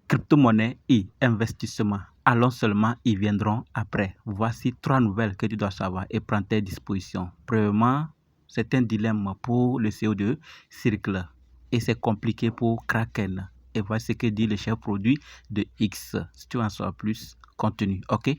Crypto-monnaie et investissement. Allons seulement, ils viendront après. Voici 3 nouvelles que tu dois savoir et prendre tes dispositions. Premièrement, c'est un dilemme pour le CEO de Circle et c'est compliqué pour Kraken. Et voici ce que dit le chef produit de X. Si tu veux en savoir plus, continue, ok?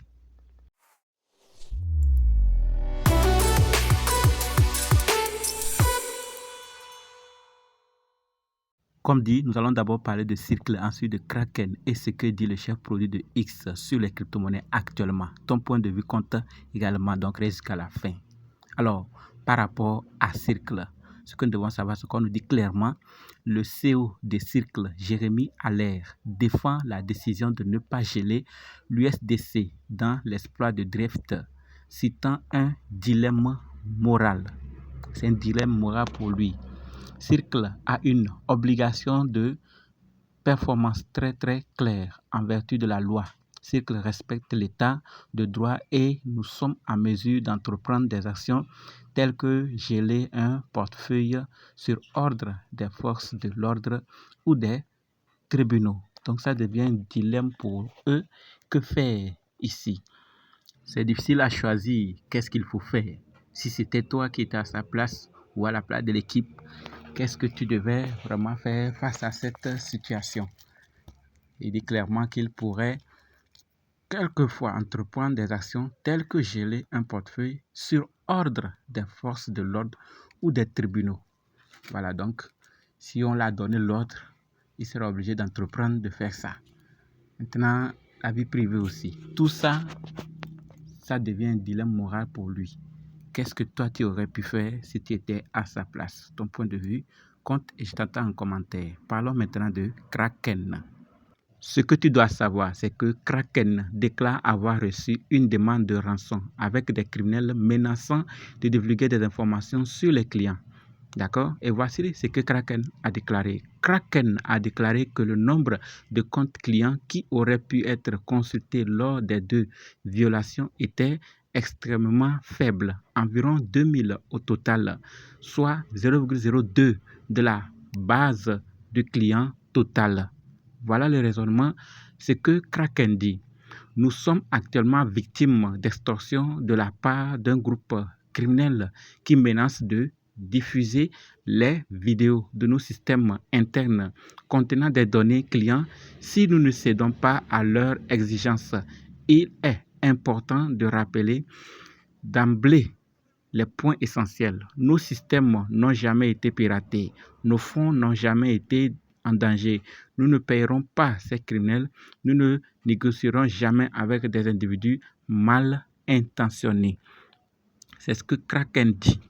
Comme dit, nous allons d'abord parler de Circle, ensuite de Kraken et ce que dit le chef produit de X sur les crypto-monnaies actuellement. Ton point de vue compte également, donc reste jusqu'à la fin. Alors, par rapport à Circle, ce que nous devons savoir, c'est qu'on nous dit clairement, le CEO de Circle, Jérémy Allaire, défend la décision de ne pas geler l'USDC dans l'exploit de Drift, citant un dilemme moral. C'est un dilemme moral pour lui. Circle a une obligation de performance très claire en vertu de la loi. Circle respecte l'état de droit et nous sommes en mesure d'entreprendre des actions telles que geler un portefeuille sur ordre des forces de l'ordre ou des tribunaux. Donc ça devient un dilemme pour eux. Que faire ici? C'est difficile à choisir qu'est-ce qu'il faut faire. Si c'était toi qui étais à sa place ou à la place de l'équipe, qu'est-ce que tu devais vraiment faire face à cette situation? Il dit clairement qu'il pourrait quelquefois entreprendre des actions telles que geler un portefeuille sur ordre des forces de l'ordre ou des tribunaux. Voilà, donc si on l'a donné l'ordre, il sera obligé d'entreprendre de faire ça. Maintenant, la vie privée aussi. Tout ça, ça devient un dilemme moral pour lui. Qu'est-ce que toi tu aurais pu faire si tu étais à sa place? Ton point de vue compte et je t'attends en commentaire. Parlons maintenant de Kraken. Ce que tu dois savoir, c'est que Kraken déclare avoir reçu une demande de rançon avec des criminels menaçant de divulguer des informations sur les clients. D'accord? Et voici ce que Kraken a déclaré. Kraken a déclaré que le nombre de comptes clients qui auraient pu être consultés lors des 2 violations était extrêmement faible, environ 2000 au total, soit 0,02 de la base de clients totale. Voilà le raisonnement, ce que Kraken dit. Nous sommes actuellement victimes d'extorsion de la part d'un groupe criminel qui menace de diffuser les vidéos de nos systèmes internes contenant des données clients si nous ne cédons pas à leurs exigences. Il est important de rappeler d'emblée les points essentiels. Nos systèmes n'ont jamais été piratés. Nos fonds n'ont jamais été en danger. Nous ne payerons pas ces criminels. Nous ne négocierons jamais avec des individus mal intentionnés. C'est ce que Kraken dit.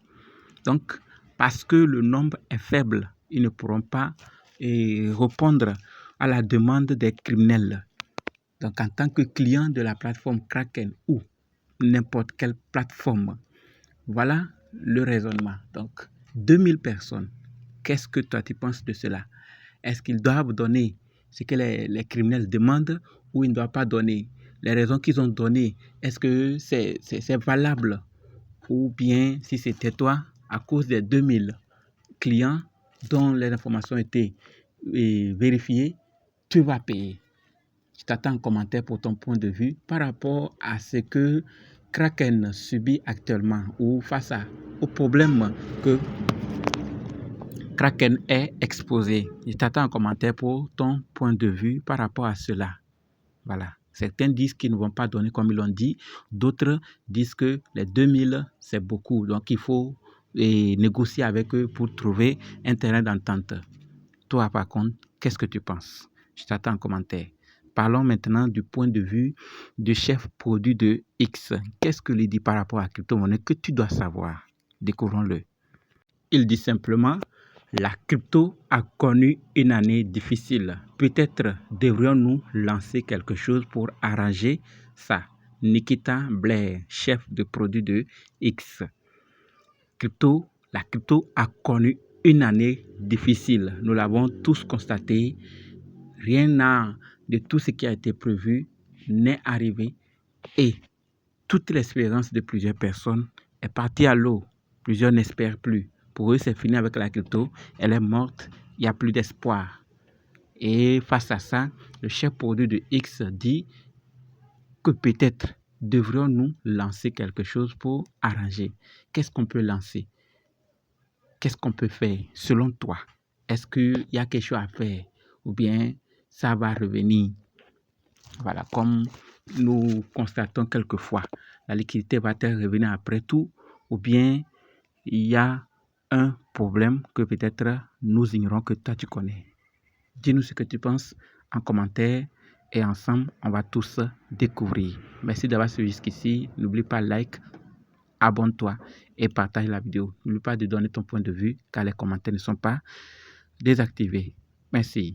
Donc, parce que le nombre est faible, ils ne pourront pas répondre à la demande des criminels. Donc, en tant que client de la plateforme Kraken ou n'importe quelle plateforme, voilà le raisonnement. Donc, 2000 personnes, qu'est-ce que toi tu penses de cela? Est-ce qu'ils doivent donner ce que les criminels demandent ou ils ne doivent pas donner? Les raisons qu'ils ont données, est-ce que c'est valable? Ou bien, si c'était toi, à cause des 2000 clients dont les informations étaient vérifiées, tu vas payer. Je t'attends en commentaire pour ton point de vue par rapport à ce que Kraken subit actuellement ou face au problème que Kraken est exposé. Je t'attends en commentaire pour ton point de vue par rapport à cela. Voilà. Certains disent qu'ils ne vont pas donner comme ils l'ont dit. D'autres disent que les 2000, c'est beaucoup. Donc, il faut négocier avec eux pour trouver un terrain d'entente. Toi, par contre, qu'est-ce que tu penses? Je t'attends en commentaire. Parlons maintenant du point de vue du chef produit de X. Qu'est-ce qu'il dit par rapport à la crypto-monnaie que tu dois savoir? Découvrons-le. Il dit simplement, la crypto a connu une année difficile. Peut-être devrions-nous lancer quelque chose pour arranger ça. Nikita Blair, chef de produit de X. La crypto a connu une année difficile. Nous l'avons tous constaté. Rien de tout ce qui a été prévu n'est arrivé et toute l'espérance de plusieurs personnes est partie à l'eau. Plusieurs n'espèrent plus. Pour eux, c'est fini avec la crypto. Elle est morte. Il n'y a plus d'espoir. Et face à ça, le chef produit de X dit que peut-être devrions-nous lancer quelque chose pour arranger. Qu'est-ce qu'on peut lancer? Qu'est-ce qu'on peut faire selon toi? Est-ce qu'il y a quelque chose à faire ou bien ça va revenir? Voilà, comme nous constatons quelquefois, la liquidité va-t-elle revenir après tout ou bien il y a un problème que peut-être nous ignorons que toi tu connais? Dis-nous ce que tu penses en commentaire et ensemble, on va tous découvrir. Merci d'avoir suivi jusqu'ici. N'oublie pas like, abonne-toi et partage la vidéo. N'oublie pas de donner ton point de vue car les commentaires ne sont pas désactivés. Merci.